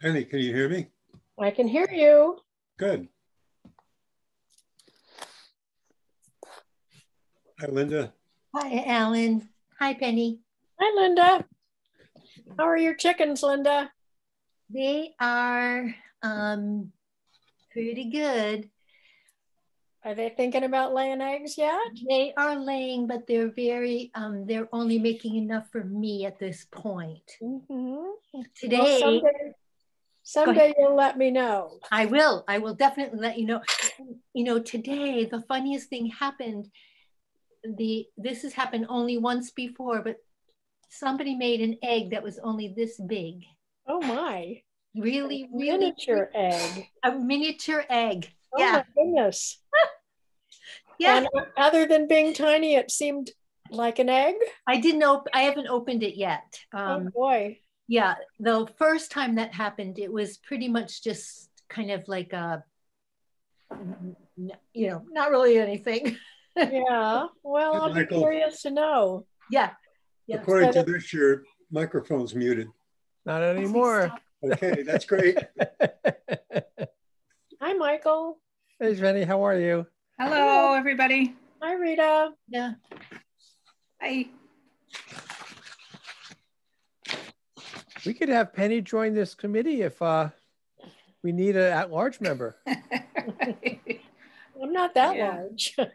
Penny, can you hear me? I can hear you. Good. Hi, Linda. Hi, Alan. Hi, Penny. Hi, Linda. How are your chickens, Linda? They are pretty good. Are they thinking about laying eggs yet? They are laying, but they're they're only making enough for me at this point. Today, well, someday you'll let me know. I will definitely let you know. You know, today, the funniest thing happened. This has happened only once before, but somebody made an egg that was only this big. Oh my. Really, miniature egg. A miniature egg. Oh my goodness. Yeah. And other than being tiny, it seemed like an egg. I haven't opened it yet. Oh boy. Yeah, the first time that happened, it was pretty much just kind of like not really anything. Yeah. Well, I'll be curious to know. Yeah. According to this, your microphone's muted. Not anymore. Okay, that's great. Hi, Michael. Hey, Jenny, how are you? Hello, everybody. Hi, Rita. Yeah. Hi. We could have Penny join this committee if we need an at-large member. I'm not that large. Can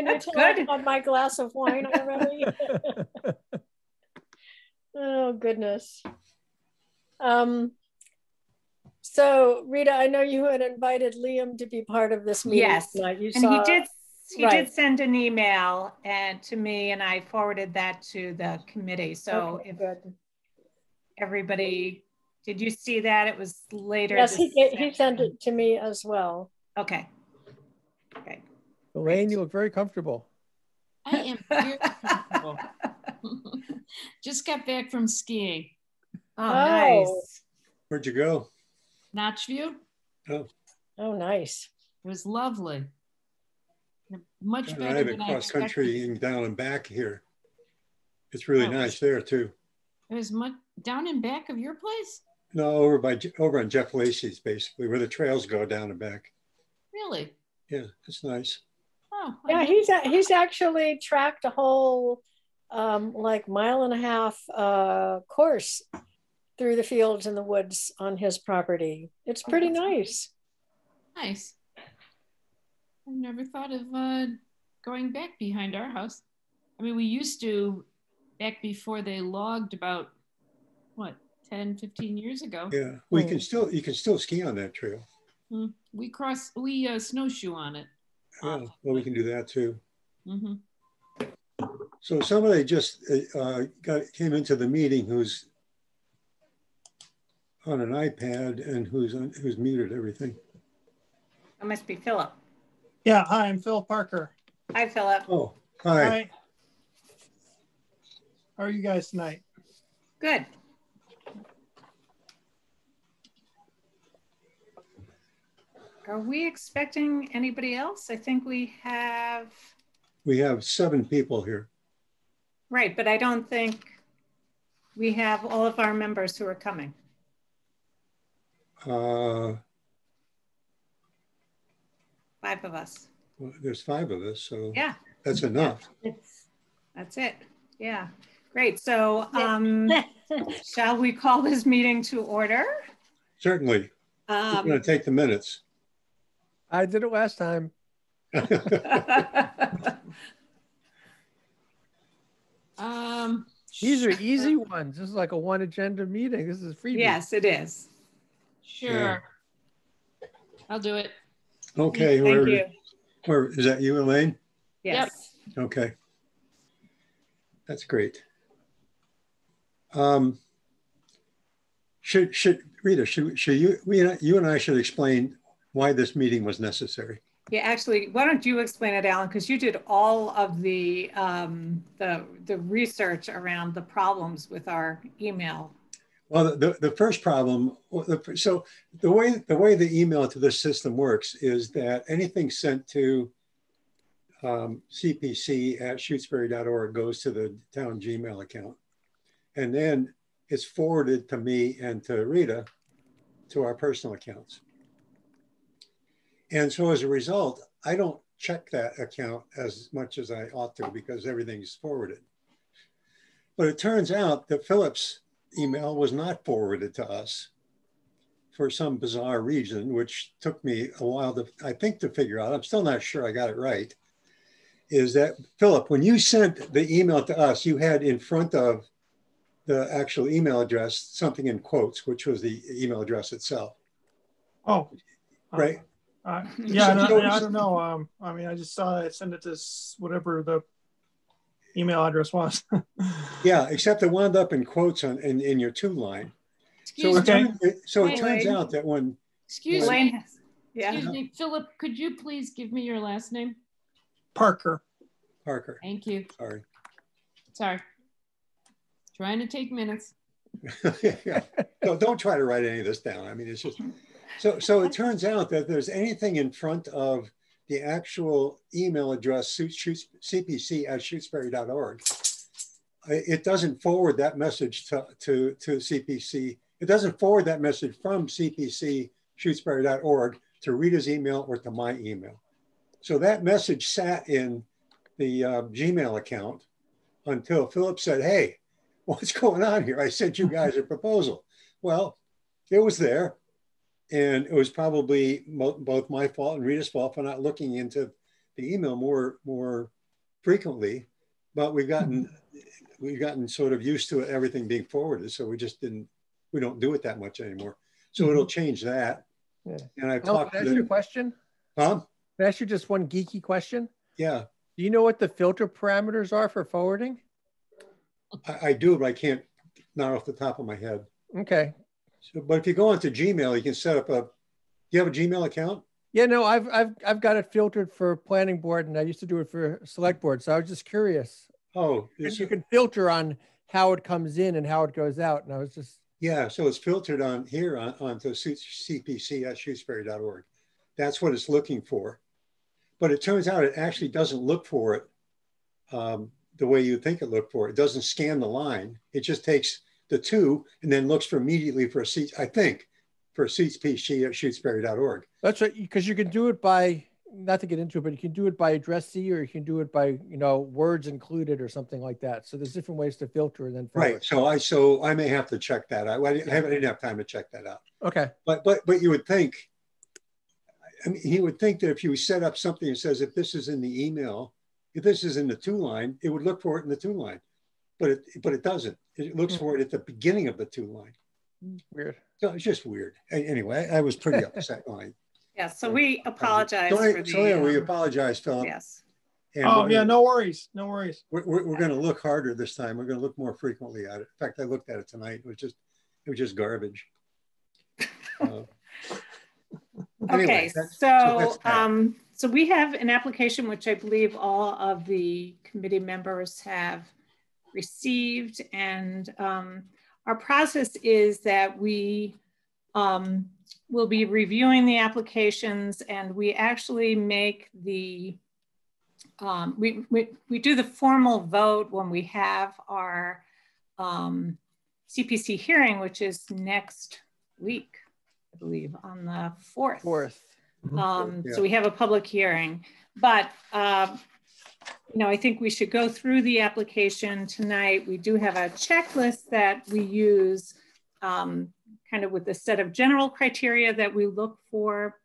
you tell I had my glass of wine already? Oh, goodness. So, Rita, I know you had invited Liam to be part of this meeting. Yes, tonight. He did send an email to me, and I forwarded that to the committee. So if everybody, did you see that? It was later. Yes, he sent it to me as well. Okay. Okay. Elaine, you look very comfortable. I am very comfortable. Just got back from skiing. Oh, nice. Where'd you go? Notchview. Oh, nice. It was lovely. Much better I have than a I cross expected. country and down and back here. It's really nice there too. It was much down and back of your place? No, over on Jeff Lacey's, basically, where the trails go down and back. Really? Yeah, it's nice. Oh, yeah, he's actually tracked a whole like 1.5 mile course through the fields and the woods on his property. It's pretty nice. Nice. I never thought of going back behind our house. I mean, we used to back before they logged about, what, 10, 15 years ago. Yeah, you can still ski on that trail. We snowshoe on it. Oh, well, we can do that too. Mm-hmm. So somebody just came into the meeting who's on an iPad and who's muted everything. That must be Philip. Yeah, hi, I'm Phil Parker. Hi, Philip. Oh, hi. Hi. How are you guys tonight? Good. Are we expecting anybody else? I think we have 7 people here. Right, but I don't think we have all of our members who are coming. 5 of us. Well, there's 5 of us, so yeah, that's enough. That's it. Yeah, great. So shall we call this meeting to order? Certainly. I'm going to take the minutes. I did it last time. These are easy ones. This is like a 1 agenda meeting. This is free. Yes, it is. Sure. Yeah. I'll do it. Okay. Thank you. Is that you, Elaine? Yes. Yep. Okay. That's great. Rita, you and I should explain why this meeting was necessary. Yeah, actually, why don't you explain it, Alan? Because you did all of the research around the problems with our email. Well, the first problem, so the way the email to this system works is that anything sent to cpc@shutesbury.org goes to the town Gmail account. And then it's forwarded to me and to Rita to our personal accounts. And so as a result, I don't check that account as much as I ought to because everything's forwarded. But it turns out that Philip's email was not forwarded to us for some bizarre reason, which took me a while to, I think, to figure out. I'm still not sure I got it right. Is that, Philip, when you sent the email to us, you had in front of the actual email address something in quotes, which was the email address itself. Oh, right? Yeah, I don't know. I mean, I just saw it, send it to whatever the email address was. Yeah, except it wound up in quotes in your to line. Excuse it turns out that when excuse me, yeah. excuse me, Philip, could you please give me your last name? Parker. Parker. Thank you. Sorry. Trying to take minutes. Yeah. No, don't try to write any of this down. I mean, it's just so it turns out that there's anything in front of the actual email address cpc@shutesbury.org. It doesn't forward that message to CPC. It doesn't forward that message from cpc@shutesbury.org to Rita's email or to my email. So that message sat in the Gmail account until Philip said, "Hey, what's going on here? I sent you guys a proposal." Well, it was there. And it was probably both my fault and Rita's fault for not looking into the email more frequently. But we've gotten sort of used to everything being forwarded. So we don't do it that much anymore. So it'll change that. Yeah. And I've talked to them. Can I ask you a question? Huh? Can I ask you just one geeky question? Yeah. Do you know what the filter parameters are for forwarding? I do, but I can't, not off the top of my head. Okay. So, but if you go onto Gmail, you can set up do you have a Gmail account? Yeah, no, I've got it filtered for planning board, and I used to do it for select board. So I was just curious. Oh, you can filter on how it comes in and how it goes out. And I was just. Yeah, so it's filtered on here onto cpc@shutesbury.org. That's what it's looking for. But it turns out it actually doesn't look for it the way you think it looked for it. It doesn't scan the line. It just takes the two and then looks for immediately for a seat, I think, for cpc@shutesbury.org. That's right, because you can do it by, not to get into it, but you can do it by addressee, or you can do it by, words included or something like that. So there's different ways to filter and then forward. Right. So I may have to check that out. I didn't have time to check that out. Okay. But you would think, I mean, he would think that if you set up something that says if this is in the email, if this is in the to line, it would look for it in the to line. But it doesn't. It looks for it at the beginning of the to line. Weird. So it's just weird. Anyway, I was pretty upset when Yeah, so we apologize we apologize, Philip. Yes. And no worries. No worries. We're going to look harder this time. We're going to look more frequently at it. In fact, I looked at it tonight. It was just garbage. Anyway, okay, so we have an application which I believe all of the committee members have received, and our process is that we will be reviewing the applications, and we actually make the we do the formal vote when we have our CPC hearing, which is next week, I believe, on the 4th. So we have a public hearing, but I think we should go through the application tonight. We do have a checklist that we use kind of with a set of general criteria that we look for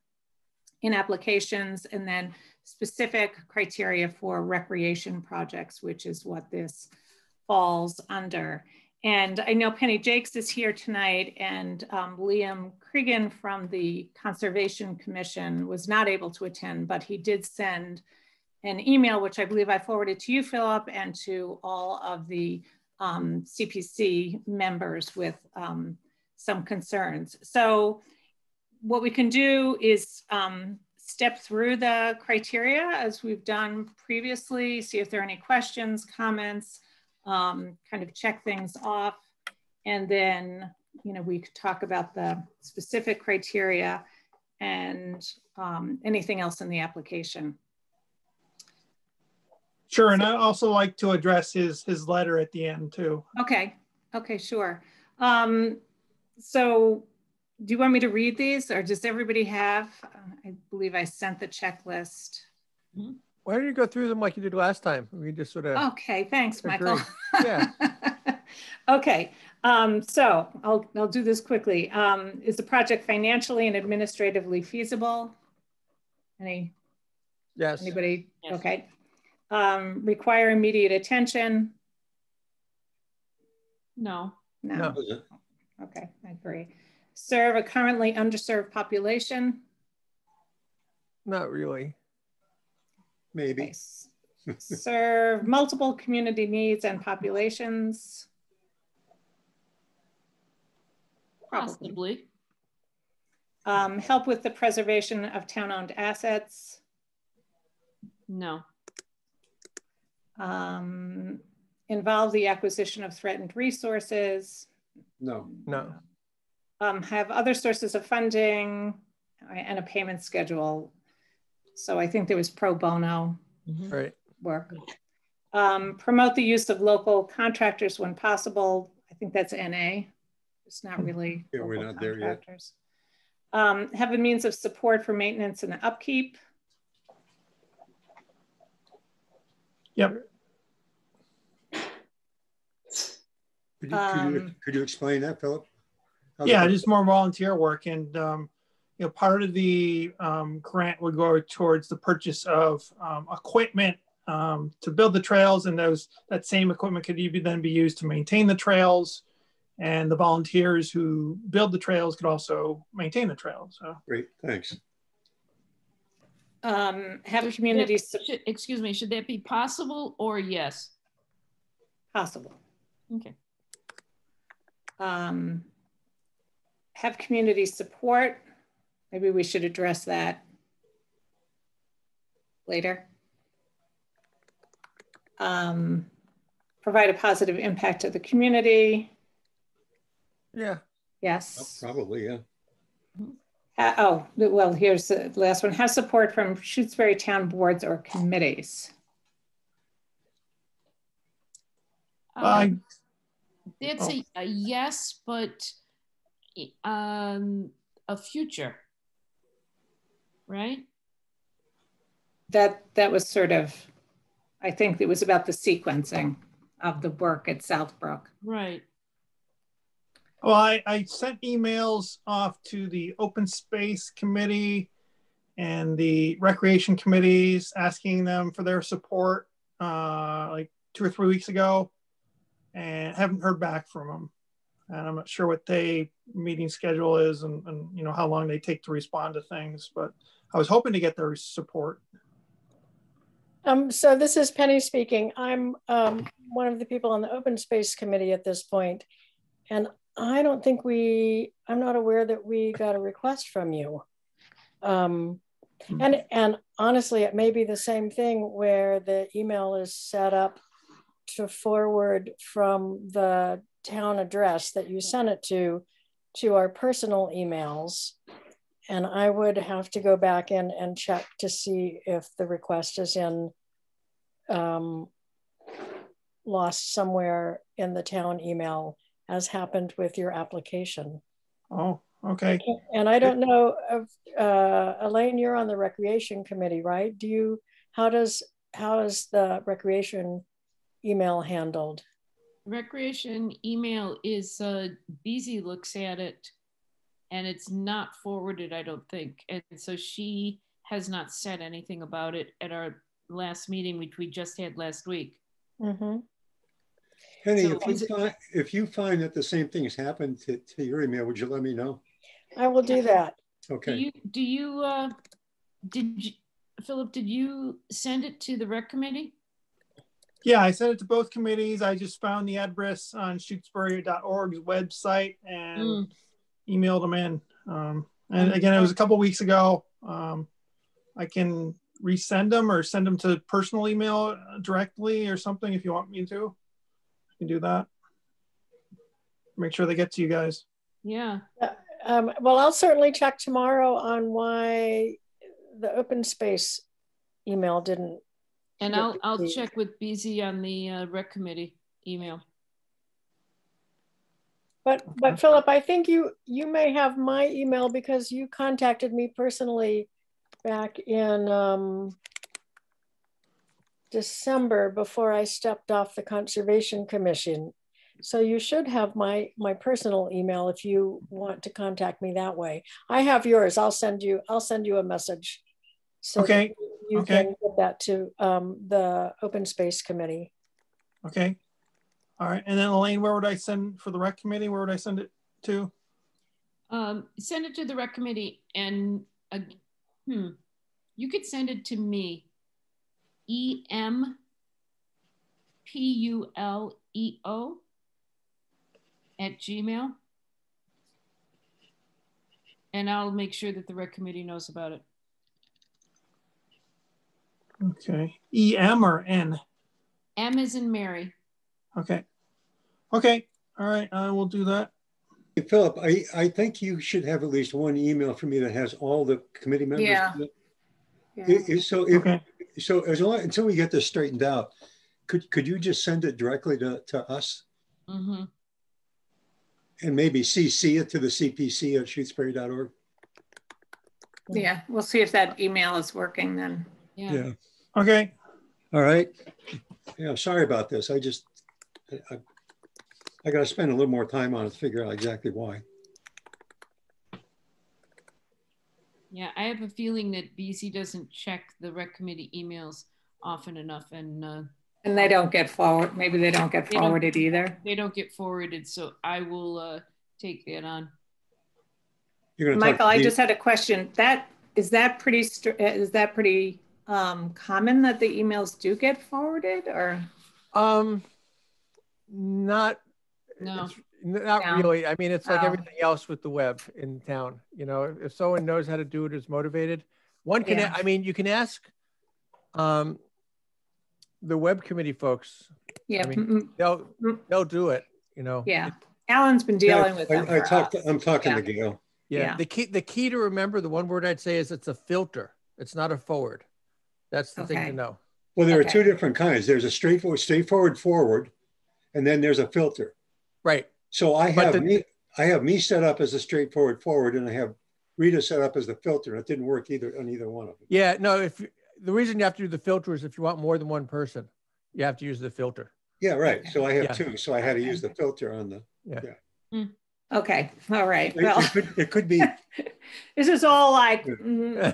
in applications, and then specific criteria for recreation projects, which is what this falls under. And I know Penny Jakes is here tonight, and Liam Cregan from the Conservation Commission was not able to attend, but he did send an email, which I believe I forwarded to you, Philip, and to all of the CPC members with some concerns. So what we can do is step through the criteria as we've done previously, see if there are any questions, comments, kind of check things off. And then, we could talk about the specific criteria and anything else in the application. Sure, and I'd also like to address his letter at the end too. Okay, sure. So do you want me to read these, or does everybody have? I believe I sent the checklist. Why don't you go through them like you did last time? We just sort of. Okay, thanks, agree. Michael. Yeah. Okay, so I'll do this quickly. Is the project financially and administratively feasible? Yes. Anybody? Yes. Okay. Require immediate attention? No. No. Okay, I agree. Serve a currently underserved population? Not really. Maybe. Okay. Serve multiple community needs and populations? Possibly. Help with the preservation of town-owned assets? No. Involve the acquisition of threatened resources? No. No. Have other sources of funding and a payment schedule. So I think there was pro bono Right. work. Promote the use of local contractors when possible. I think that's NA. It's not really Yeah, we're not there yet. Have a means of support for maintenance and upkeep. Yep. Could you explain that, Philip? Yeah, just more volunteer work, and part of the grant would go towards the purchase of equipment to build the trails, and that same equipment could even then be used to maintain the trails, and the volunteers who build the trails could also maintain the trails. So great, thanks. Have communities. Excuse me, should that be possible or yes? Possible. Okay. Have community support. Maybe we should address that later. Provide a positive impact to the community. Yeah. Yes. Probably, yeah. Oh, well, here's the last one. Have support from Shutesbury town boards or committees. That's a yes, but a future, right? That was sort of, I think it was about the sequencing of the work at Southbrook. Right. Well, I sent emails off to the open space committee and the recreation committees asking them for their support like 2 or 3 weeks ago, and haven't heard back from them. And I'm not sure what their meeting schedule is and how long they take to respond to things, but I was hoping to get their support. So this is Penny speaking. I'm one of the people on the open space committee at this point, and I don't think I'm not aware that we got a request from you. And honestly, it may be the same thing where the email is set up to forward from the town address that you sent it to our personal emails. And I would have to go back in and check to see if the request is in lost somewhere in the town email, as happened with your application. Oh, okay. And I don't know, Elaine, you're on the recreation committee, right? How is the recreation email handled? Recreation email is Beezy looks at it and it's not forwarded, I don't think. And so she has not said anything about it at our last meeting, which we just had last week. Mm-hmm. Penny, So if you find that the same thing has happened to your email, would you let me know? I will do that. Okay. Philip, did you send it to the rec committee? Yeah, I sent it to both committees. I just found the address on shutesbury.org's website and emailed them in. And again, it was a couple weeks ago. I can resend them or send them to personal email directly or something if you want me to. I can do that. Make sure they get to you guys. Yeah. Well, I'll certainly check tomorrow on why the open space email didn't. And I'll check with BZ on the rec committee email. But Philip, I think you may have my email because you contacted me personally back in December before I stepped off the Conservation Commission. So you should have my personal email if you want to contact me that way. I have yours. I'll send you a message so okay. that you can get that to the Open Space Committee. Okay. All right. And then Elaine, where would I send for the rec committee? Where would I send it to? Send it to the rec committee, and you could send it to me. EMPULEO@gmail, and I'll make sure that the rec committee knows about it. Okay. EM or N? M as in Mary. Okay. Okay. All right. I will do that. Hey, Philip, I think you should have at least one email from me that has all the committee members. Yeah. So as long until we get this straightened out, could you just send it directly to us? Mm-hmm. And maybe CC it to the CPC at shutesbury.org. Yeah, we'll see if that email is working then. Yeah. Okay. All right. Yeah, sorry about this. I got to spend a little more time on it to figure out exactly why. Yeah, I have a feeling that BC doesn't check the rec committee emails often enough, and they don't get forward. Maybe they don't get forwarded either. They don't get forwarded, so I will take that on. Michael, I just had a question. Is that pretty common that the emails do get forwarded, or? Not really. I mean, it's like everything else with the web in town. You know, if someone knows how to do it, is motivated, one can. I mean, you can ask the web committee folks. Yeah, I mean, they'll do it. You know. Yeah, Alan's been dealing with them. I'm talking to Gail. Yeah. The key to remember, the one word I'd say is it's a filter. It's not a forward. That's the thing to know. Well, there are two different kinds. There's a straightforward forward, and then there's a filter. Right. So I have me set up as a straightforward forward, and I have Rita set up as the filter. It didn't work on either one of them. Yeah, no. The reason you have to do the filter is if you want more than one person, you have to use the filter. Yeah, right. So I have two. So I had to use the filter on the. Yeah. Okay. All right. It could be. This is all like. I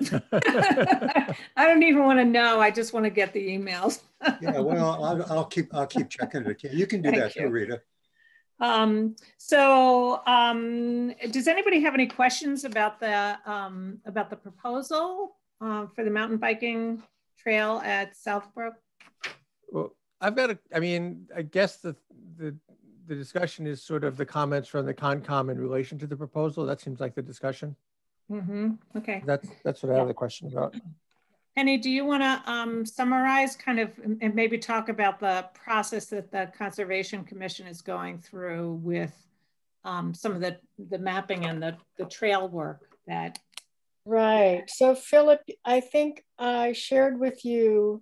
don't even want to know. I just want to get the emails. Yeah. Well, I'll keep checking it. You can do that too, Rita. Does anybody have any questions about the proposal for the mountain biking trail at Southbrook? Well, I guess the discussion is sort of the comments from the Concom in relation to the proposal. That seems like the discussion. Mm-hmm. Okay. That's what I have the question about. Penny, do you want to summarize kind of and maybe talk about the process that the Conservation Commission is going through with some of the mapping and the trail work that. Right. So Philip, I think I shared with you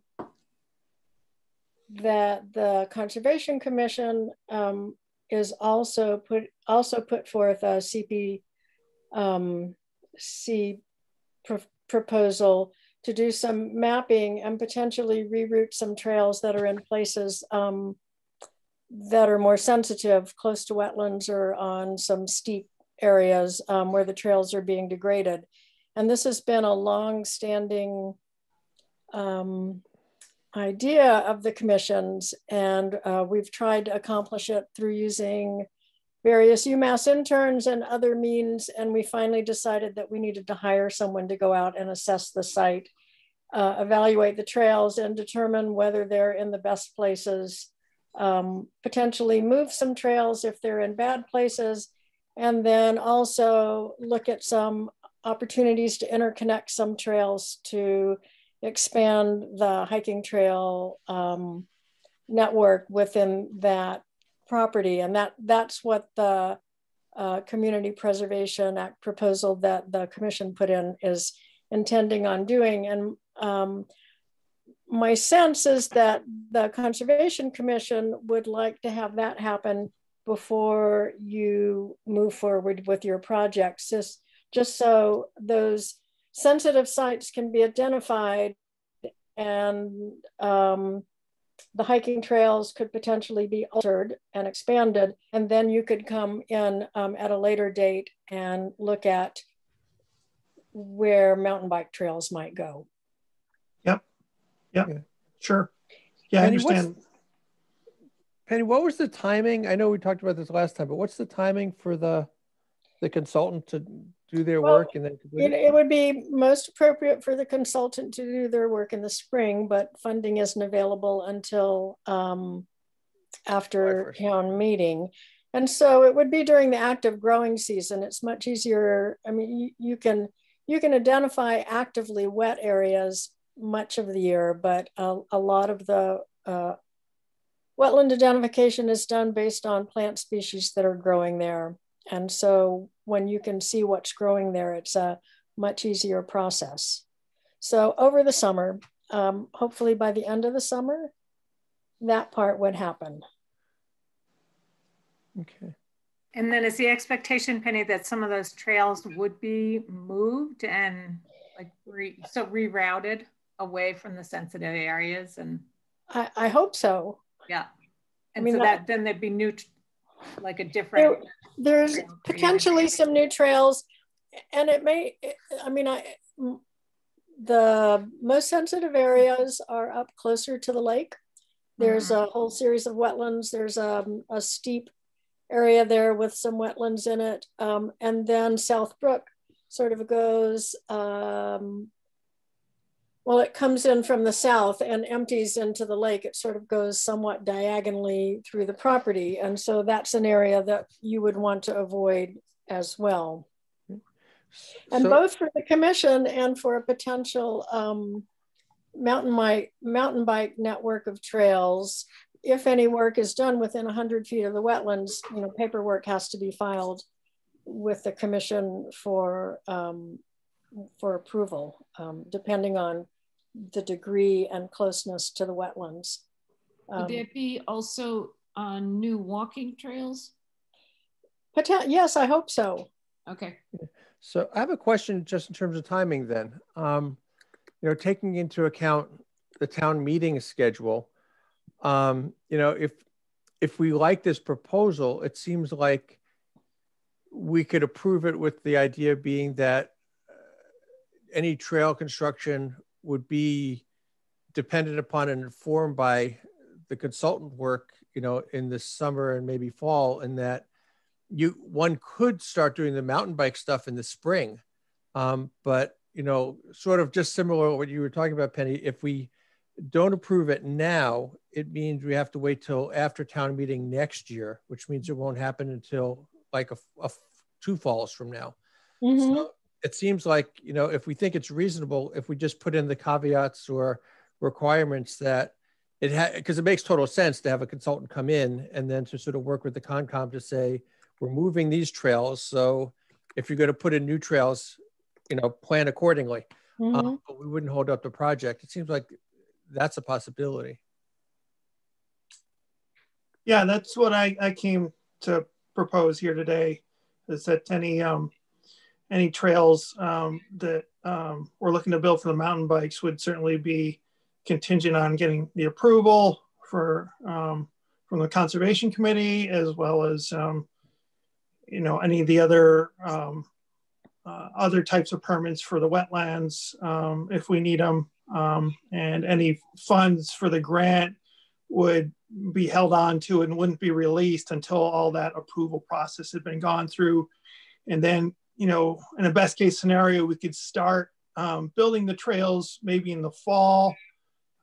that the Conservation Commission is also put forth a CPC proposal to do some mapping and potentially reroute some trails that are in places that are more sensitive, close to wetlands or on some steep areas where the trails are being degraded. And this has been a long-standing idea of the commission's, and we've tried to accomplish it through using various UMass interns and other means, and we finally decided that we needed to hire someone to go out and assess the site, evaluate the trails, and determine whether they're in the best places, potentially move some trails if they're in bad places, and then also look at some opportunities to interconnect some trails to expand the hiking trail network within that property. And that's what the Community Preservation Act proposal that the commission put in is intending on doing. And my sense is that the Conservation Commission would like to have that happen before you move forward with your projects, just so those sensitive sites can be identified, and the hiking trails could potentially be altered and expanded, and then you could come in at a later date and look at where mountain bike trails might go. Yep. Yep. Yeah. Sure. Yeah, Penny, I understand. Penny, what was the timing? I know we talked about this last time, but what's the timing for the consultant to do their work and then complete it? It would be most appropriate for the consultant to do their work in the spring, but funding isn't available until after town meeting. And so it would be during the active growing season. It's much easier. I mean, you can identify actively wet areas much of the year, but a lot of the wetland identification is done based on plant species that are growing there. And so when you can see what's growing there, it's a much easier process. So over the summer, hopefully by the end of the summer, that part would happen. Okay. And then is the expectation, Penny, that some of those trails would be moved and like rerouted away from the sensitive areas? And I hope so. Yeah. And I mean, so that then there'd be new, like a different. There's potentially some new trails, and it may, I mean, the most sensitive areas are up closer to the lake. There's a whole series of wetlands. There's a steep area there with some wetlands in it. And then South Brook sort of goes, well, it comes in from the south and empties into the lake. It sort of goes somewhat diagonally through the property. And so that's an area that you would want to avoid as well. And both for the commission and for a potential mountain bike network of trails, if any work is done within 100 feet of the wetlands, you know, paperwork has to be filed with the commission for approval, depending on the degree and closeness to the wetlands. Would there be also new walking trails? Yes, I hope so. Okay. So I have a question just in terms of timing then. You know, taking into account the town meeting schedule, you know, if we like this proposal, it seems like we could approve it with the idea being that any trail construction would be dependent upon and informed by the consultant work, you know, in the summer and maybe fall, and that one could start doing the mountain bike stuff in the spring. But, you know, sort of just similar to what you were talking about, Penny, if we don't approve it now, it means we have to wait till after town meeting next year, which means it won't happen until like two falls from now. Mm-hmm. So it seems like, you know, if we think it's reasonable, if we just put in the caveats or requirements that because it makes total sense to have a consultant come in and then to sort of work with the Concom to say, we're moving these trails. So if you're going to put in new trails, you know, plan accordingly. Mm-hmm. But we wouldn't hold up the project. It seems like that's a possibility. Yeah, that's what I came to propose here today, is that any trails that we're looking to build for the mountain bikes would certainly be contingent on getting the approval from the Conservation Committee, as well as you know, any of the other types of permits for the wetlands if we need them, and any funds for the grant would be held on to and wouldn't be released until all that approval process had been gone through. And then, you know, in a best case scenario, we could start building the trails maybe in the fall,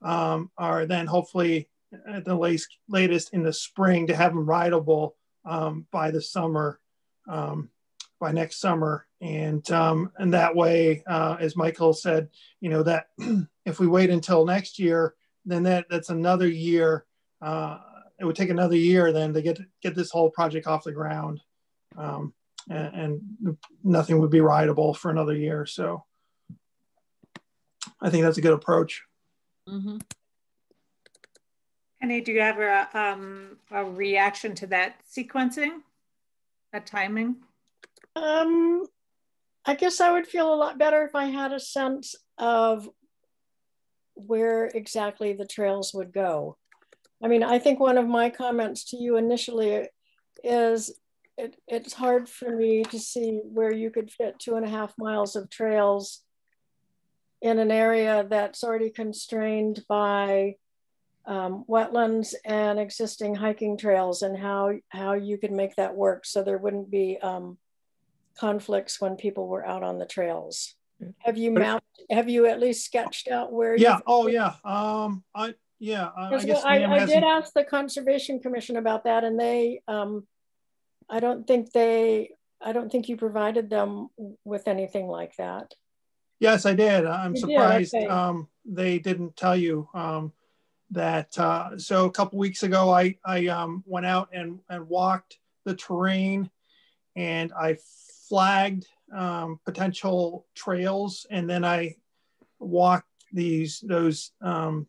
or then hopefully at the latest in the spring to have them rideable by the summer, by next summer. And that way, as Michael said, you know, that if we wait until next year, then that's another year. It would take another year then to get this whole project off the ground, and nothing would be rideable for another year. So I think that's a good approach. Mm-hmm. Penny, do you have a reaction to that sequencing, that timing? I guess I would feel a lot better if I had a sense of where exactly the trails would go. I mean, I think one of my comments to you initially is it's hard for me to see where you could fit 2.5 miles of trails in an area that's already constrained by wetlands and existing hiking trails, and how you could make that work so there wouldn't be conflicts when people were out on the trails. Have you at least sketched out where? Yeah. Oh yeah. I guess I did ask the Conservation Commission about that, and they, I don't think you provided them with anything like that. Yes, I did. I'm surprised okay. they didn't tell you that. So a couple weeks ago, I went out and walked the terrain, and I flagged potential trails, and then I walked those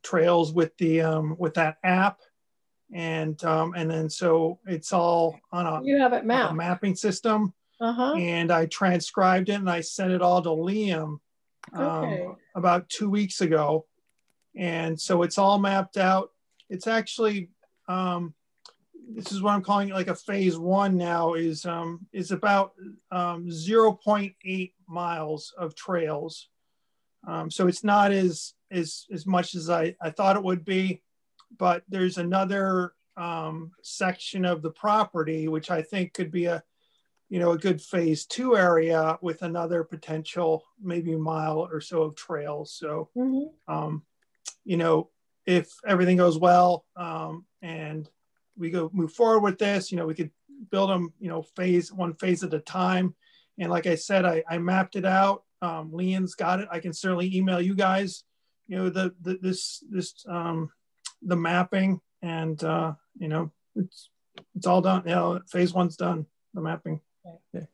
trails with the with that app, and then so it's all on you have it mapped. a mapping system, and I transcribed it and I sent it all to Liam about 2 weeks ago, and so it's all mapped out. It's actually this is what I'm calling it, like a phase 1 now, is about 0.8 miles of trails. So it's not as much as I thought it would be, but there's another section of the property which I think could be a good phase 2 area with another potential maybe mile or so of trails. So if everything goes well and we move forward with this, we could build them, one phase at a time. And like I said, I mapped it out. Lean's got it. I can certainly email you guys, the mapping, and it's all done. Phase 1's done. The mapping. Yeah.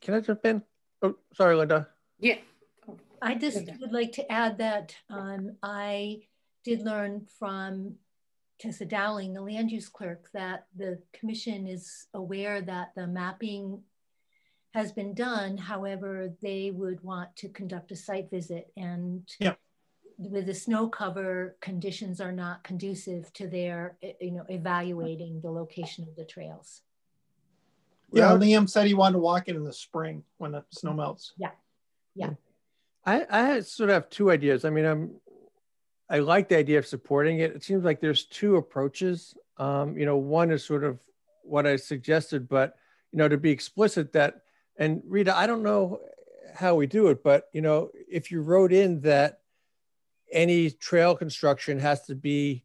Can I jump in? Oh, sorry, Linda. Yeah. I just would like to add that I did learn from Tessa Dowling, the land use clerk, that the commission is aware that the mapping has been done. However, they would want to conduct a site visit, and with the snow cover, conditions are not conducive to their, evaluating the location of the trails. Yeah, Liam said he wanted to walk it in the spring when the snow melts. Yeah. I sort of have two ideas. I mean, I like the idea of supporting it. It seems like there's two approaches. One is sort of what I suggested, but to be explicit that, and Rita, I don't know how we do it, but if you wrote in that any trail construction has to be,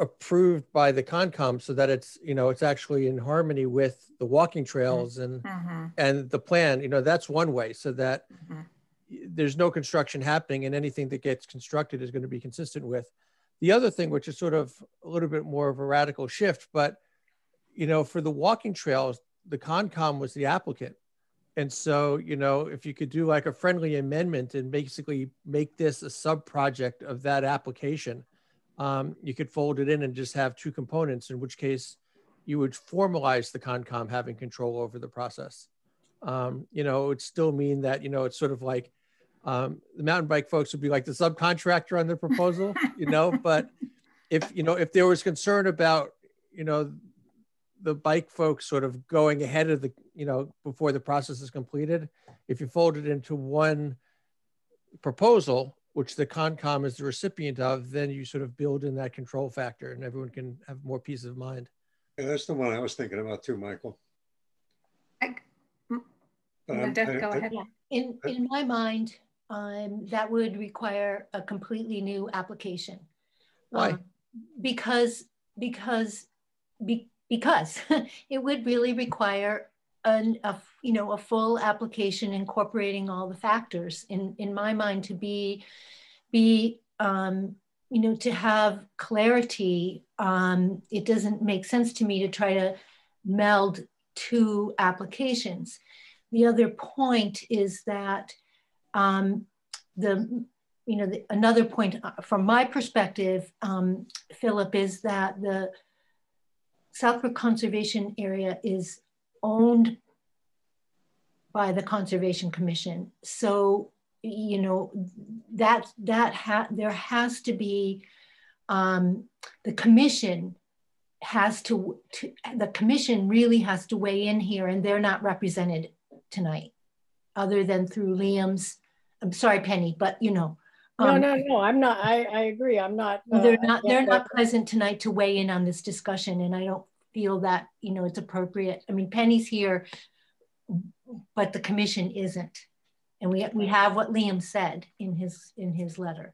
approved by the Concom, so that it's actually in harmony with the walking trails and the plan, that's one way, so that there's no construction happening, and anything that gets constructed is going to be consistent with. The other thing, which is sort of a little bit more of a radical shift, but for the walking trails, the Concom was the applicant. And so, if you could do like a friendly amendment and basically make this a sub-project of that application, you could fold it in and just have two components, in which case you would formalize the Concom having control over the process. It would still mean that, it's sort of like the mountain bike folks would be like the subcontractor on the proposal, but if there was concern about, the bike folks sort of going ahead of the, before the process is completed, if you fold it into one proposal, which the Concom is the recipient of, then you sort of build in that control factor and everyone can have more peace of mind. Yeah, that's the one I was thinking about too, Michael. Linda, go ahead. In my mind, that would require a completely new application. Why? Because it would really require a full application incorporating all the factors. In my mind, to be to have clarity, it doesn't make sense to me to try to meld two applications. The other point is that the you know, another point from my perspective, Philip, is that the Southbrook Conservation Area is owned by the Conservation Commission. So, you know, there has to be, the commission the commission really has to weigh in here, and they're not represented tonight other than through Liam's, I'm sorry, Penny, but you know. No, I'm not, I agree. I'm not. They're not present tonight to weigh in on this discussion, and I don't feel that, you know, it's appropriate. I mean, Penny's here, but the commission isn't. And we have what Liam said in his letter.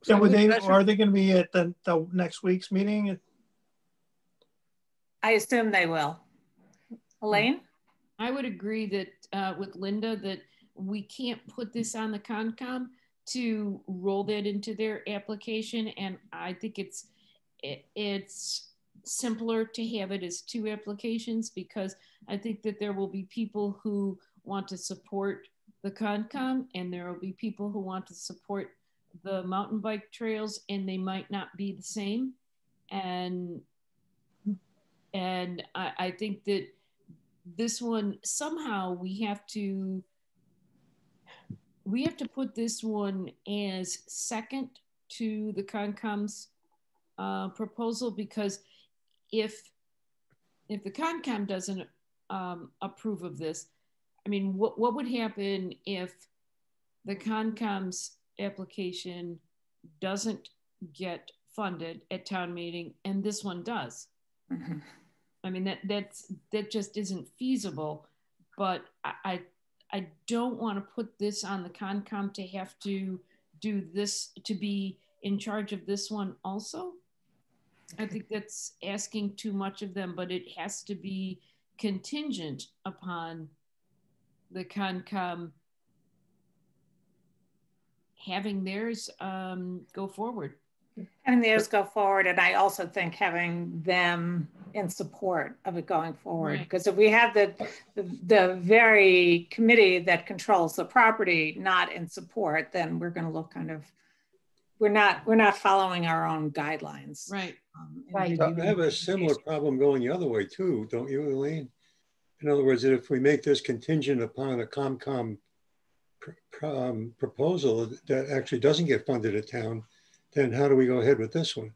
So are they going to be at the next week's meeting? I assume they will. Elaine? I would agree that with Linda that we can't put this on the Concom to roll that into their application, and I think it's simpler to have it as 2 applications, because I think that there will be people who want to support the Concom, and there will be people who want to support the mountain bike trails, and they might not be the same. And I think that this one, somehow we have to put this one as second to the Concom's proposal, because if the Concom doesn't approve of this, I mean, what would happen if the Concom's application doesn't get funded at town meeting and this one does? Mm-hmm. I mean, that just isn't feasible. But I don't want to put this on the Concom to have to do this, to be in charge of this one also. I think that's asking too much of them, but it has to be contingent upon the Concom having theirs go forward. Having theirs go forward, and I also think having them in support of it going forward. Because if we have the very committee that controls the property not in support, then we're going to look kind of, we're not following our own guidelines. Right. Right. I have a similar problem going the other way too, don't you, Elaine? In other words, that if we make this contingent upon a ComCom proposal that actually doesn't get funded at town, then how do we go ahead with this one?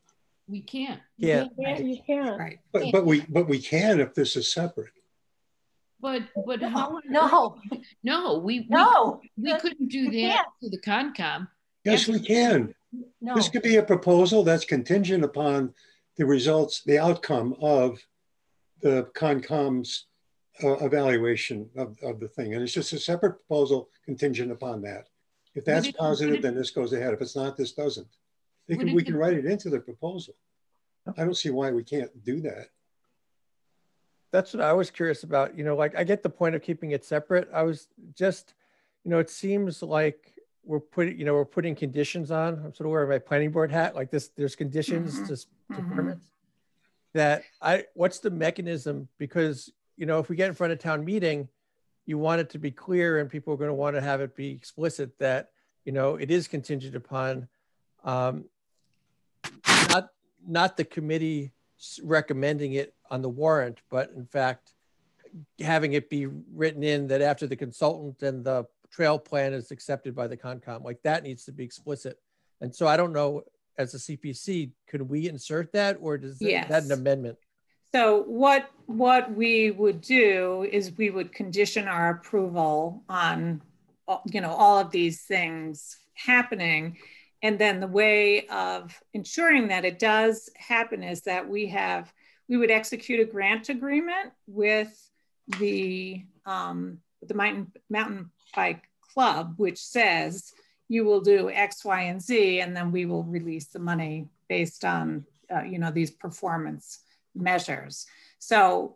We can't. Yeah, you can't. Right. But we can if this is separate. But how? No, we couldn't do that to the Concom. Yes, we can. No. This could be a proposal that's contingent upon the results, the outcome of the Concom's evaluation of the thing. And it's just a separate proposal contingent upon that. If that's positive, then this goes ahead. If it's not, this doesn't. We can write it into the proposal. I don't see why we can't do that. That's what I was curious about. You know, like I get the point of keeping it separate. I was just, you know, it seems like we're putting conditions on. I'm sort of wearing my planning board hat like this. There's conditions to permits. What's the mechanism? Because, you know, if we get in front of town meeting, you want it to be clear, and people are going to want to have it be explicit that, you know, it is contingent upon not the committee recommending it on the warrant, but in fact, having it be written in that after the consultant and the trail plan is accepted by the Concom, like that needs to be explicit. And so I don't know, as a CPC, could we insert that, or does that an amendment? So what we would do is we would condition our approval on, you know, all of these things happening. And then the way of ensuring that it does happen is that we would execute a grant agreement with the Mountain Bike Club, which says you will do X, Y, and Z, and then we will release the money based on you know, these performance measures. So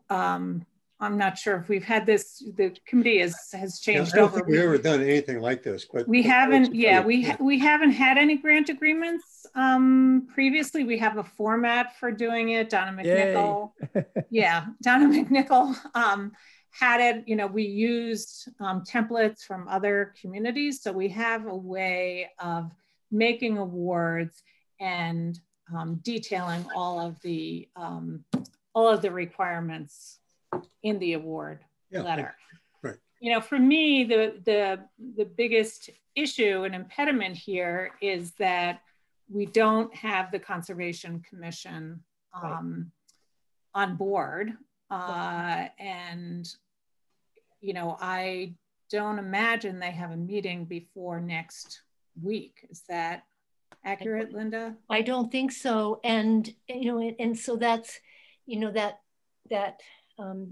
I'm not sure if we've had this, the committee has changed over. I don't think we've ever done anything like this, but we haven't, we haven't had any grant agreements previously. We have a format for doing it. Donna McNichol. Yeah, Donna McNichol had it, you know, we used templates from other communities. So we have a way of making awards and detailing all of the requirements in the award letter. Right. You know, for me, the biggest issue and impediment here is that we don't have the Conservation Commission on board. And, you know, I don't imagine they have a meeting before next week. Is that accurate, Linda? I don't think so. And, you know, and so that's, you know, that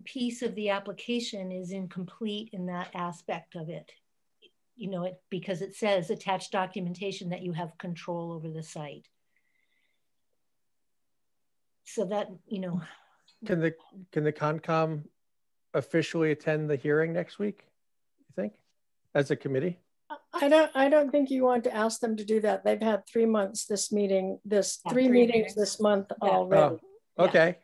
piece of the application is incomplete in that aspect of it. You know, because it says attached documentation that you have control over the site. So that, you know. Can the Concom officially attend the hearing next week, you think, as a committee? I don't think you want to ask them to do that. They've had 3 months this meeting, three meetings this month already. Oh, okay.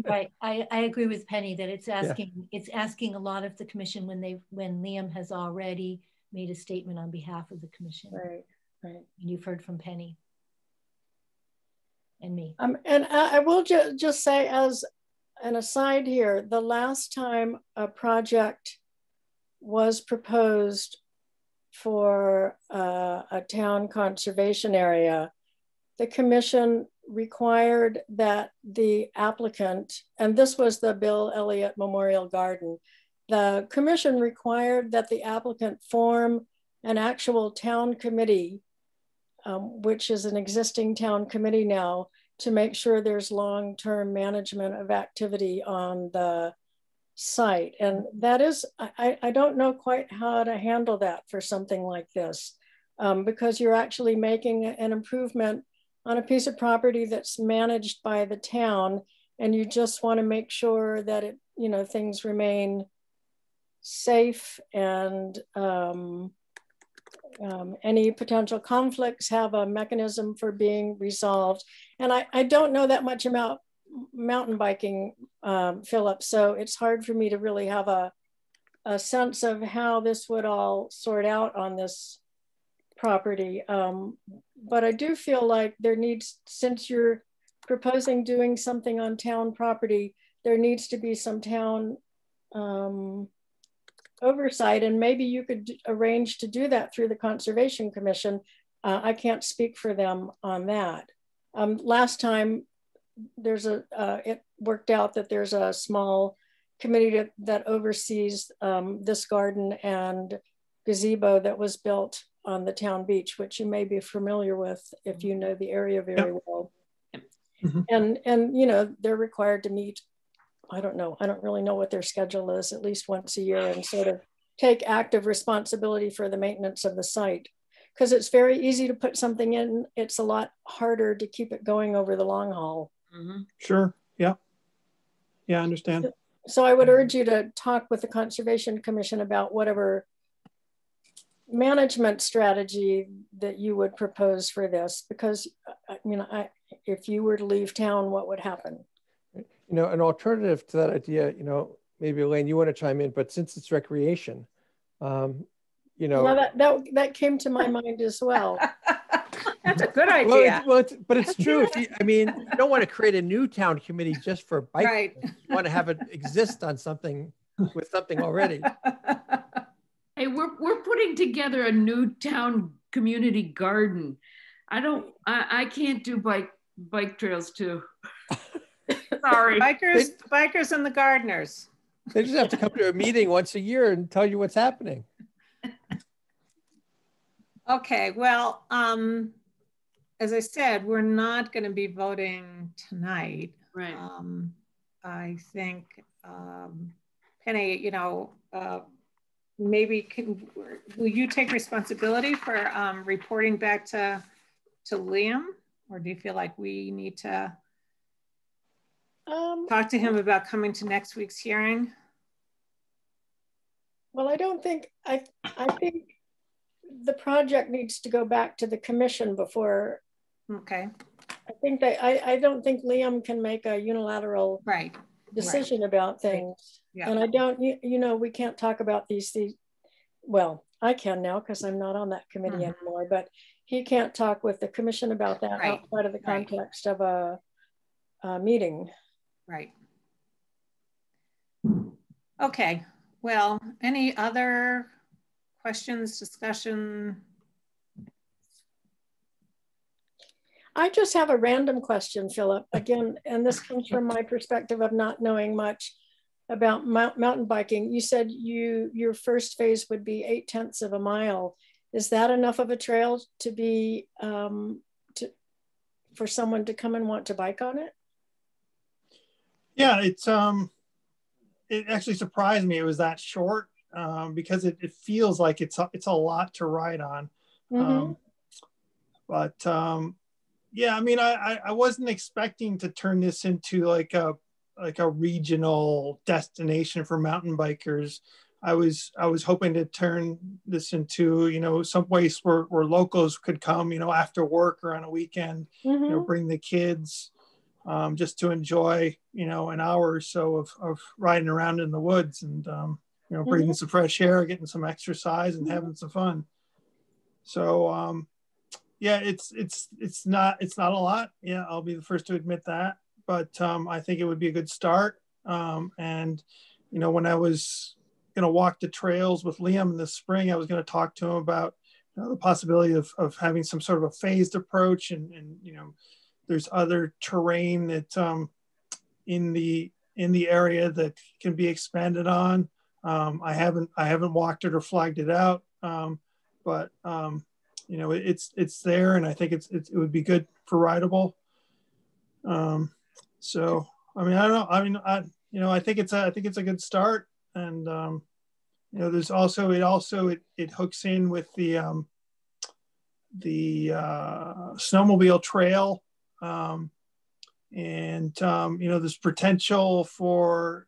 Right. I agree with Penny that it's asking a lot of the commission when Liam has already made a statement on behalf of the commission. Right. And you've heard from Penny and me. And I will just say, as an aside here, the last time a project was proposed for a town conservation area, the commission required that the applicant, and this was the Bill Elliott Memorial Garden, the commission required that the applicant form an actual town committee, which is an existing town committee now, to make sure there's long-term management of activity on the site. And that is, I don't know quite how to handle that for something like this, because you're actually making an improvement on a piece of property that's managed by the town, and you just want to make sure that it, you know, things remain safe, and any potential conflicts have a mechanism for being resolved. And I don't know that much about mountain biking, Philip, so it's hard for me to really have a sense of how this would all sort out on this property. But I do feel like there needs, since you're proposing doing something on town property, there needs to be some town oversight, and maybe you could arrange to do that through the Conservation Commission. I can't speak for them on that. Last time it worked out that there's a small committee that oversees this garden and gazebo that was built on the town beach, which you may be familiar with if you know the area very well. And you know, they're required to meet, I don't know, I don't really know what their schedule is, at least once a year, and sort of take active responsibility for the maintenance of the site. Because it's very easy to put something in, it's a lot harder to keep it going over the long haul. Sure, yeah. Yeah, I understand. So I would urge you to talk with the Conservation Commission about whatever management strategy that you would propose for this, because you know, if you were to leave town, what would happen? You know, an alternative to that idea, you know, maybe Elaine, you want to chime in, but since it's recreation, you know, well, that came to my mind as well. That's a good idea. But it's true. If you, I mean, you don't want to create a new town committee just for bike. Right. You want to have it exist on something with something already. Hey, we're putting together a new town community garden. I can't do bike trails too. Sorry. Bikers and the gardeners. They just have to come to a meeting once a year and tell you what's happening. Okay, well, as I said, we're not going to be voting tonight. Right. I think, Penny, you know, maybe will you take responsibility for reporting back to Liam, or do you feel like we need to talk to him about coming to next week's hearing? Well, I don't think, I think the project needs to go back to the commission before. Okay. I think that I don't think Liam can make a unilateral right decision about things. Yeah. And I don't, you know, we can't talk about these, well, I can now because I'm not on that committee anymore, but he can't talk with the commission about that outside of the context of a meeting. Right. Okay, well, any other questions, discussion? I just have a random question, Philip, again, and this comes from my perspective of not knowing much about mountain biking. You said your first phase would be 0.8 of a mile. Is that enough of a trail to be for someone to come and want to bike on it? Yeah, it actually surprised me it was that short, because it feels like it's a lot to ride on. But yeah, I mean, I wasn't expecting to turn this into like a regional destination for mountain bikers. I was hoping to turn this into, you know, some place where locals could come, you know, after work or on a weekend, you know, bring the kids, just to enjoy, you know, an hour or so of riding around in the woods and, you know, breathing some fresh air, getting some exercise and having some fun. So, yeah, it's not a lot. Yeah, I'll be the first to admit that, but I think it would be a good start. And, you know, when I was going to walk the trails with Liam in the spring, I was going to talk to him about, you know, the possibility of having some sort of a phased approach, and you know, there's other terrain that in the area that can be expanded on. I haven't walked it or flagged it out, but you know, it's there, and I think it would be good for rideable. So I mean, I don't know. I mean, you know, I think it's a good start, and you know, there's also it hooks in with the snowmobile trail, and you know, there's potential for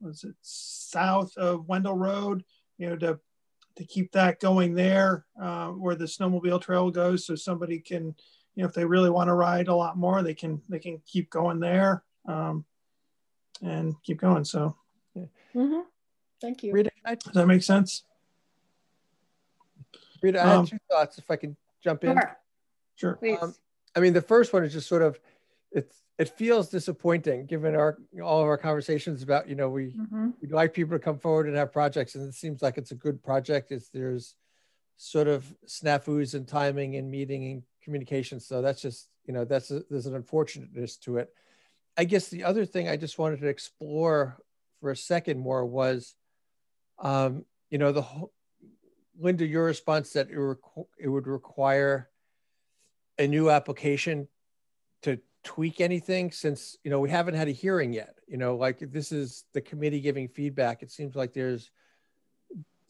was it south of Wendell Road, you know, to keep that going there, where the snowmobile trail goes, so somebody can, you know, if they really want to ride a lot more, they can keep going there, and keep going. So Thank you. Rita, does that make sense? Rita, I had two thoughts, if I can jump in. Sure. I mean, the first one is just sort of, it feels disappointing given all of our conversations about, you know, we'd like people to come forward and have projects, and it seems like it's a good project. There's sort of snafus and timing and meeting and communication. So that's just, you know, there's an unfortunateness to it. I guess the other thing I just wanted to explore for a second more was, you know, Linda, your response that it would require a new application to tweak anything, since, you know, we haven't had a hearing yet. You know, like, this is the committee giving feedback. It seems like there's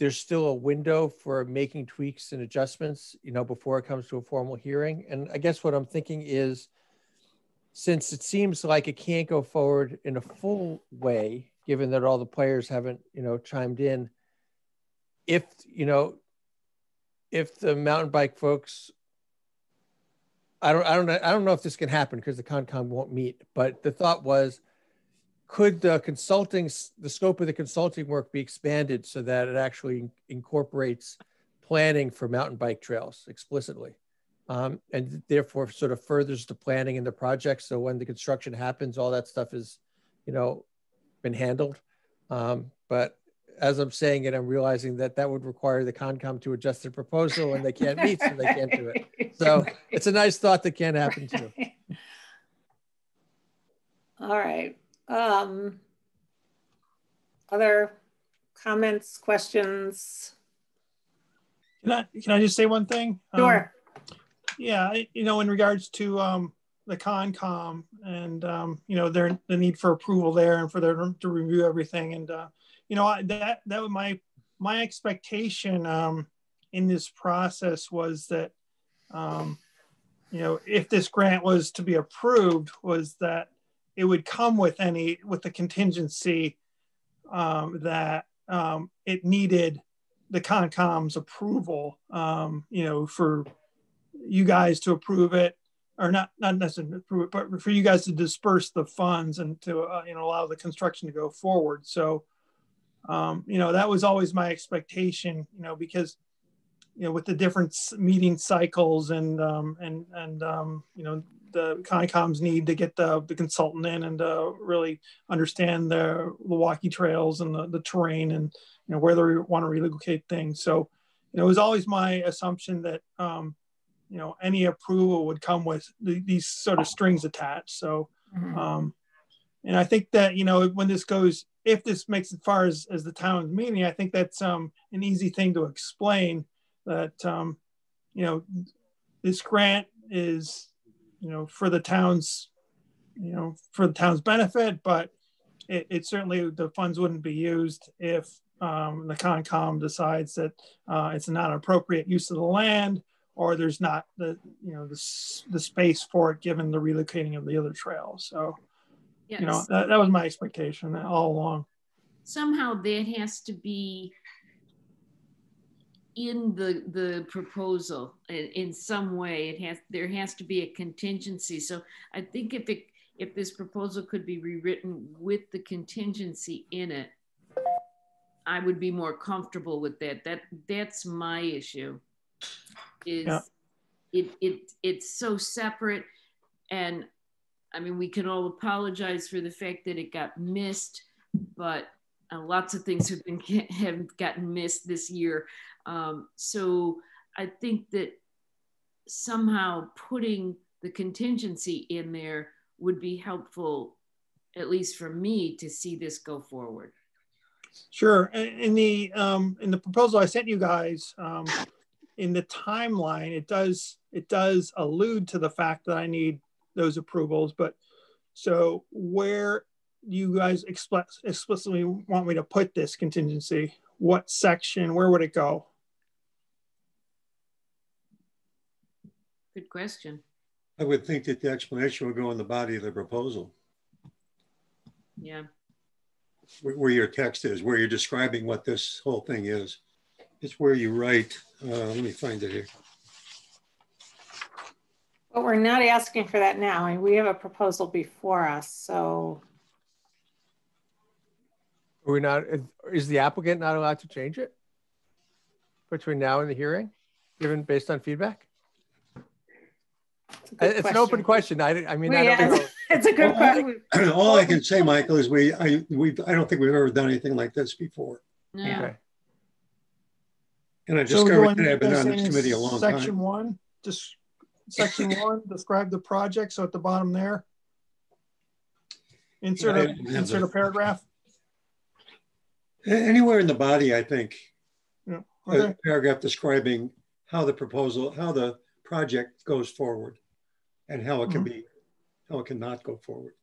still a window for making tweaks and adjustments, you know, before it comes to a formal hearing. And I guess what I'm thinking is, since it seems like it can't go forward in a full way, given that all the players haven't, you know, chimed in, if the mountain bike folks, I don't know if this can happen because the Concom won't meet, but the thought was, could the scope of the consulting work be expanded so that it actually incorporates planning for mountain bike trails explicitly, and therefore sort of furthers the planning in the project, so when the construction happens, all that stuff is, you know, been handled. But as I'm saying it, I'm realizing that would require the Concom to adjust their proposal, and they can't meet, so they can't do it. So it's a nice thought that can happen too. All right. Other comments, questions? Can I just say one thing? Sure. Yeah, you know, in regards to the Concom and you know, the need for approval there, and for them to review everything, and you know, that was my expectation in this process was that you know, if this grant was to be approved, was that it would come with the contingency that it needed the Concom's approval, you know, for you guys to approve it, or not necessarily approve it, but for you guys to disperse the funds and to allow the construction to go forward. So that was always my expectation, because with the different meeting cycles and the Concom's need to get the consultant in and really understand the walkie trails and the terrain and where they want to relocate things. So it was always my assumption that any approval would come with these sort of strings attached. So and I think that when this goes, if this makes it far as the town's meeting, I think that's an easy thing to explain, that this grant is for the town's benefit, but it certainly, the funds wouldn't be used if the Concom decides that it's not an appropriate use of the land, or there's not the space for it given the relocating of the other trails. So yes. that was my expectation all along. Somehow that has to be in the proposal in some way. There has to be a contingency. So I think if this proposal could be rewritten with the contingency in it, I would be more comfortable with that. That's my issue. It's so separate, and I mean, we can all apologize for the fact that it got missed, but lots of things have gotten missed this year. So I think that somehow putting the contingency in there would be helpful, at least for me, to see this go forward. Sure. In the proposal I sent you guys, in the timeline, it does allude to the fact that I need those approvals. But so where you guys explicitly want me to put this contingency, what section, where would it go? Good question. I would think that the explanation would go in the body of the proposal. Yeah. Where your text is, where you're describing what this whole thing is. It's where you write, let me find it here. But we're not asking for that now. I mean, we have a proposal before us, so. We're not, is the applicant not allowed to change it between now and the hearing, given based on feedback? It's an open question. I mean, I don't know. It's a good question. All I can say, Michael, is I don't think we've ever done anything like this before. Yeah. Okay. And I discovered that I've been on this committee a long section time. One, just section 1, describe the project. So at the bottom there, insert a paragraph. Anywhere in the body, I think. Yeah. Okay. A paragraph describing how the project goes forward and how it can be, how it cannot go forward.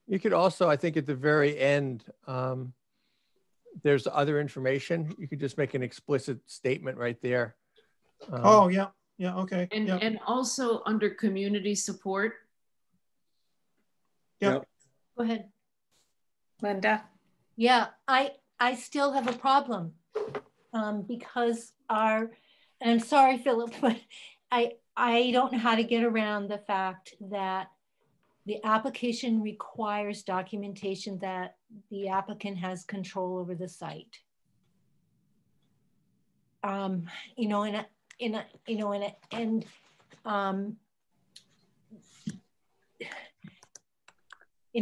You could also, I think at the very end, there's other information. You could just make an explicit statement right there. Oh, yeah. Yeah. Okay. And also under community support. Yeah. Go ahead. Linda. Yeah, I still have a problem because and I'm sorry, Philip, but I don't know how to get around the fact that the application requires documentation that the applicant has control over the site. And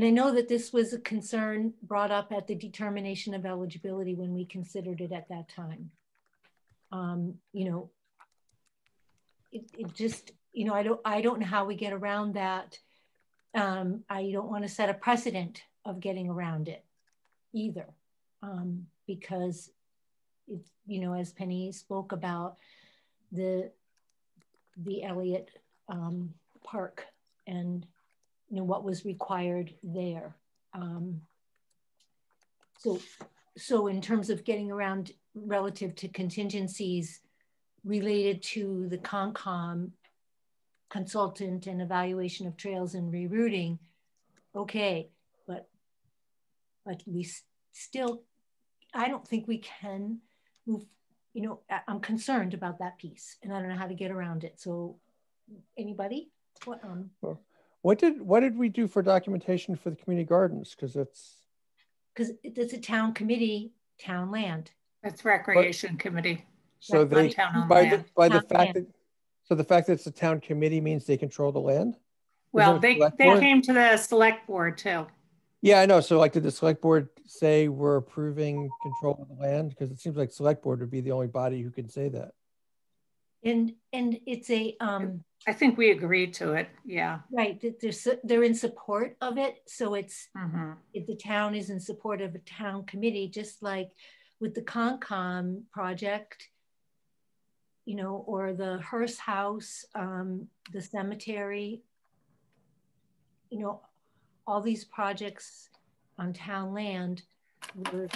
I know that this was a concern brought up at the determination of eligibility when we considered it at that time. It just, I don't know how we get around that. I don't want to set a precedent of getting around it either, because it's, as Penny spoke about the Elliott Park and what was required there. So in terms of getting around relative to contingencies related to the Concom consultant and evaluation of trails and rerouting, okay, but we still, I don't think we can move, I'm concerned about that piece and I don't know how to get around it. So anybody? What did we do for documentation for the community gardens? Because it's a town committee, town land. That's recreation committee. So that's the fact that it's a town committee means they control the land? Well, they came to the select board too. Yeah, I know. So like, did the select board say we're approving control of the land? Because it seems like select board would be the only body who can say that. And it's a I think we agreed to it. Yeah. Right. They're in support of it. So it's if the town is in support of a town committee, just like with the Concom project, you know, or the Hearst House, the cemetery, you know, all these projects on town land were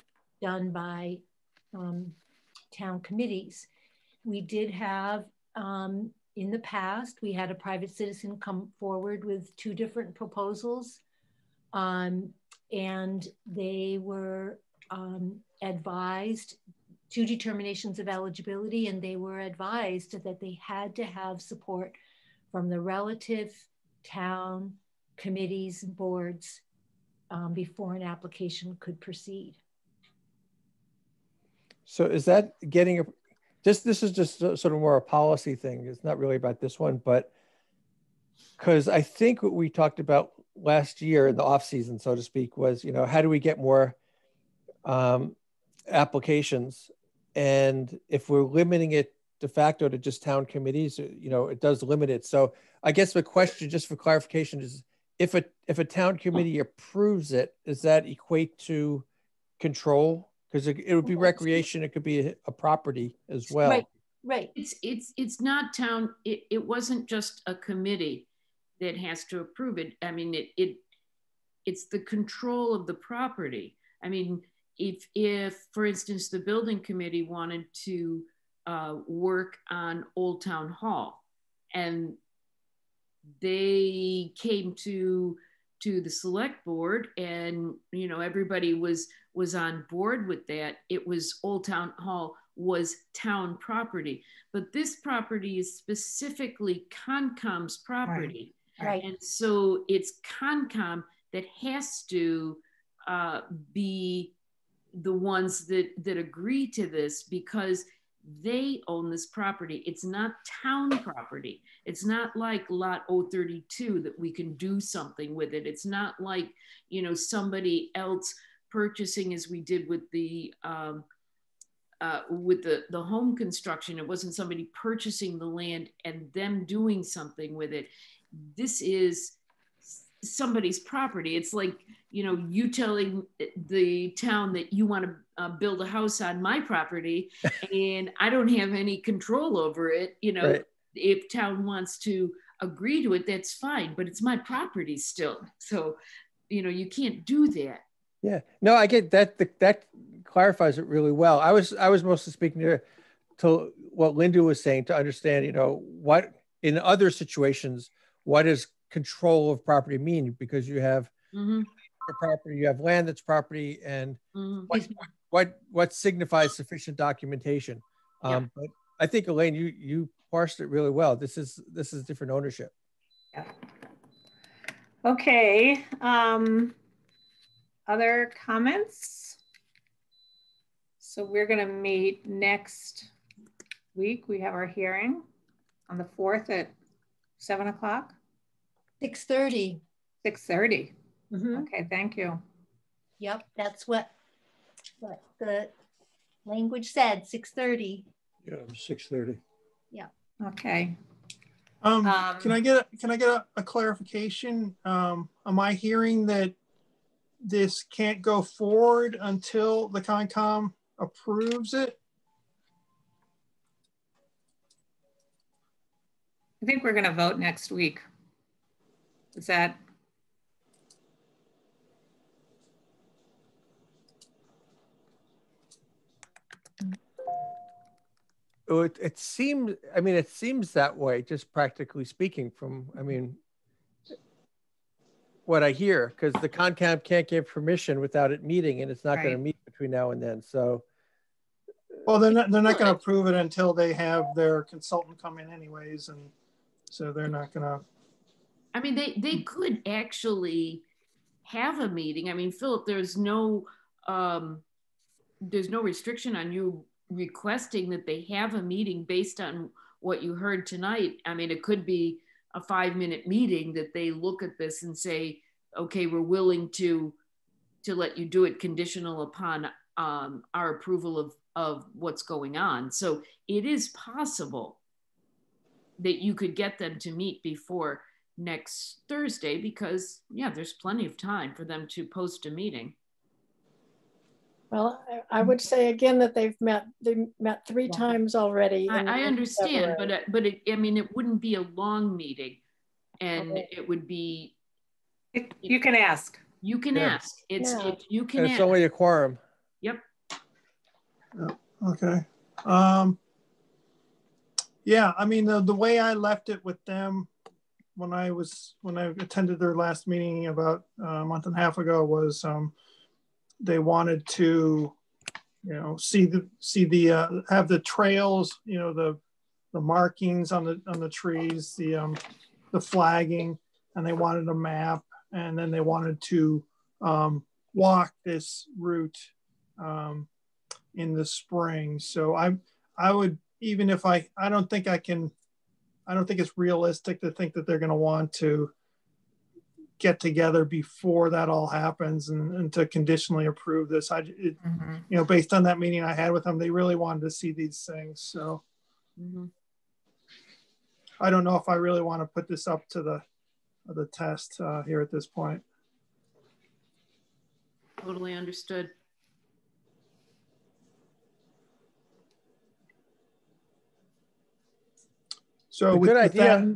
done by town committees. We did have, in the past, we had a private citizen come forward with 2 different proposals, and they were advised 2 determinations of eligibility, and they were advised that they had to have support from the relative town committees and boards before an application could proceed. So is that getting this is just sort of more a policy thing. It's not really about this one, but because I think what we talked about last year in the off season, so to speak, was, you know, how do we get more applications? And if we're limiting it de facto to just town committees, you know, it does limit it. So I guess the question, just for clarification, is if a town committee approves it, does that equate to control? Because it would be recreation, it could be a property as well. Right. It's not town. It wasn't just a committee that has to approve it. I mean, it's the control of the property. I mean, if for instance the building committee wanted to work on Old Town Hall, and they came to the select board, and you know, everybody was on board with that. It was Old Town Hall was town property, but this property is specifically Concom's property. Right. And so it's Concom that has to be the ones that agree to this, because they own this property. It's not town property. It's not like lot 032 that we can do something with it. It's not like, you know, somebody else purchasing, as we did with the home construction. It wasn't somebody purchasing the land and them doing something with it. This is somebody's property. It's like, you know, you telling the town that you want to build a house on my property and I don't have any control over it. You know, right. If town wants to agree to it, that's fine, but it's my property still. So, you know, you can't do that. Yeah, no, I get that. That clarifies it really well. I was mostly speaking to what Linda was saying, to understand, you know, what in other situations, what does control of property mean? Because you have property, you have land that's property, and what signifies sufficient documentation. But I think, Elaine, you parsed it really well. This is different ownership. Yeah. Okay. Other comments? So we're going to meet next week. We have our hearing on the 4th at 7 o'clock. 6:30. 6:30. Okay, thank you. Yep, that's what the language said. 6:30. Yeah, 6:30. Yeah. Okay. Can I get a clarification? Am I hearing that this can't go forward until the Concom approves it? I think we're going to vote next week. Is that? It seems, I mean, it seems that way, just practically speaking from, I mean, what I hear, because the Concom can't give permission without it meeting, and it's not going to meet between now and then. So, well, they're not going to approve it until they have their consultant come in anyways, and so they're not going to I mean, they could actually have a meeting. I mean, Philip, there's no restriction on you requesting that they have a meeting based on what you heard tonight. I mean, it could be a 5-minute meeting that they look at this and say, okay, we're willing to let you do it conditional upon our approval of what's going on. So it is possible that you could get them to meet before next Thursday, because yeah, there's plenty of time for them to post a meeting. Well, I would say again that they met 3 times already. I understand, but I mean, it wouldn't be a long meeting, and it would be. You can ask. You can ask. You can. It's only a quorum. Yep. Okay. Yeah, I mean, the way I left it with them when I attended their last meeting about a month and a half ago was they wanted to, see the have the trails, the markings on the trees, the flagging, and they wanted a map, and then they wanted to walk this route in the spring. So I would, even if I don't think it's realistic to think that they're going to want to get together before that all happens and to conditionally approve this. Based on that meeting I had with them, they really wanted to see these things. So I don't know if I really want to put this up to the test here at this point. Totally understood. So good idea.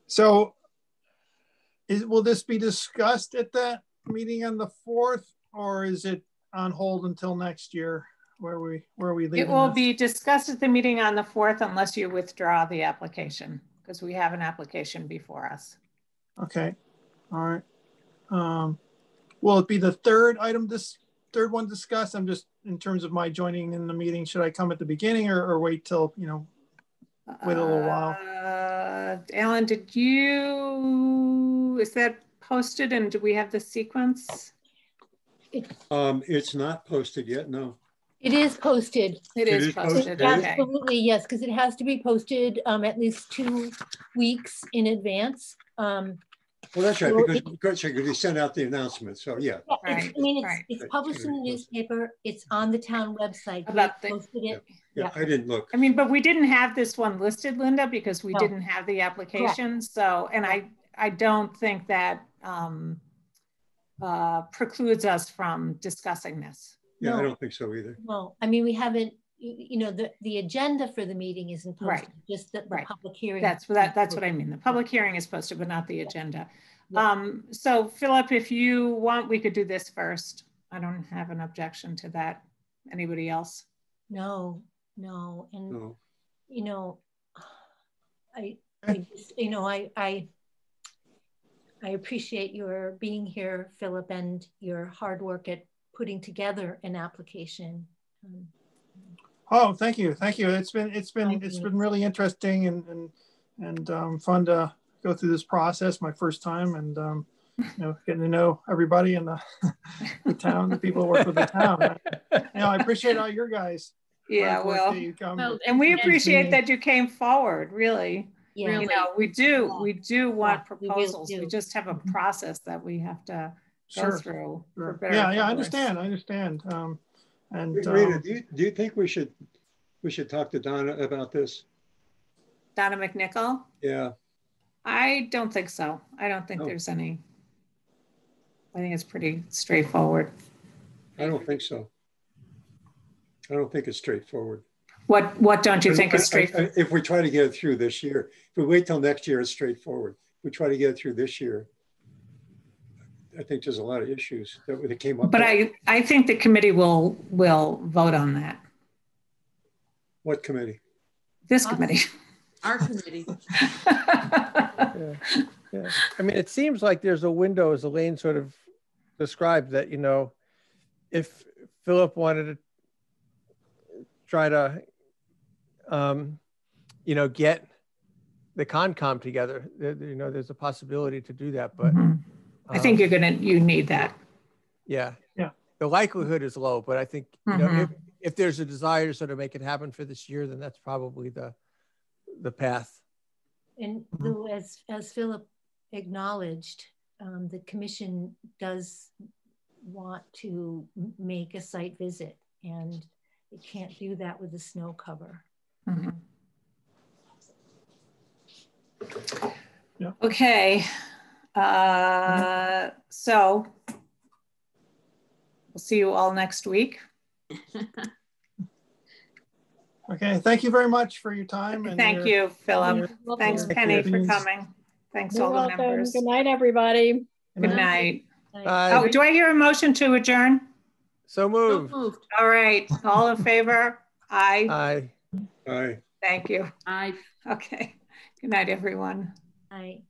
So will this be discussed at that meeting on the 4th, or is it on hold until next year? Where are we leaving? It will be discussed at the meeting on the 4th unless you withdraw the application, because we have an application before us. Okay. All right. Will it be the third third one discussed? I'm just, in terms of my joining in the meeting, should I come at the beginning or wait till, wait a little while? Alan, is that posted, and do we have the sequence? It's not posted yet, no. It is posted. It is posted. Absolutely, yes, because it has to be posted at least 2 weeks in advance. Well, that's right, because you sent out the announcement, so yeah. Right. It's published in the newspaper. It's on the town website. Posted it. Yeah, I didn't look. I mean, but we didn't have this one listed, Linda, because we didn't have the application. Correct. So, and I don't think that precludes us from discussing this. Yeah, no, I don't think so either. No, I mean, we haven't, the agenda for the meeting isn't posted, right. Just the public hearing. That's what I mean. The public hearing is posted, but not the agenda. Yeah. So Philip, if you want, we could do this first. I don't have an objection to that. Anybody else? No. And, I appreciate your being here, Philip, and your hard work at putting together an application. Oh, thank you. It's been really interesting and fun to go through this process. My first time, and getting to know everybody in the town, the people who work with the town. I appreciate all your guys. Yeah, well, and we appreciate that you came forward. Really, yeah. We do want proposals. We just have a process that we have to go through. Sure. For better I understand. And Rita, do you think we should talk to Donna about this? Donna McNichol? Yeah. I don't think so. I don't think there's any. I think it's pretty straightforward. I don't think so. I don't think it's straightforward. What don't you think is straightforward? If we try to get it through this year, if we wait till next year, it's straightforward. If we try to get it through this year, I think there's a lot of issues that came up. But I think the committee will vote on that. What committee? This committee. Our committee. Yeah. I mean, it seems like there's a window, as Elaine sort of described, that, if Philip wanted to try to, get the Concom together. You know, there's a possibility to do that, but I think you need that. Yeah. Yeah. The likelihood is low, but I think, you know, if there's a desire to sort of make it happen for this year, then that's probably the path. And though, as Philip acknowledged, the commission does want to make a site visit, and it can't do that with the snow cover. Yeah. Okay. So we'll see you all next week. Okay, thank you very much for your time. And thank you, Philip. Thanks, Penny, for coming. Thanks, all the members. Good night, everybody. Good night. Bye. Oh, do I hear a motion to adjourn? So moved. All right, all in favor? Aye. Aye. Aye. Thank you. Aye. Okay. Good night, everyone. Aye.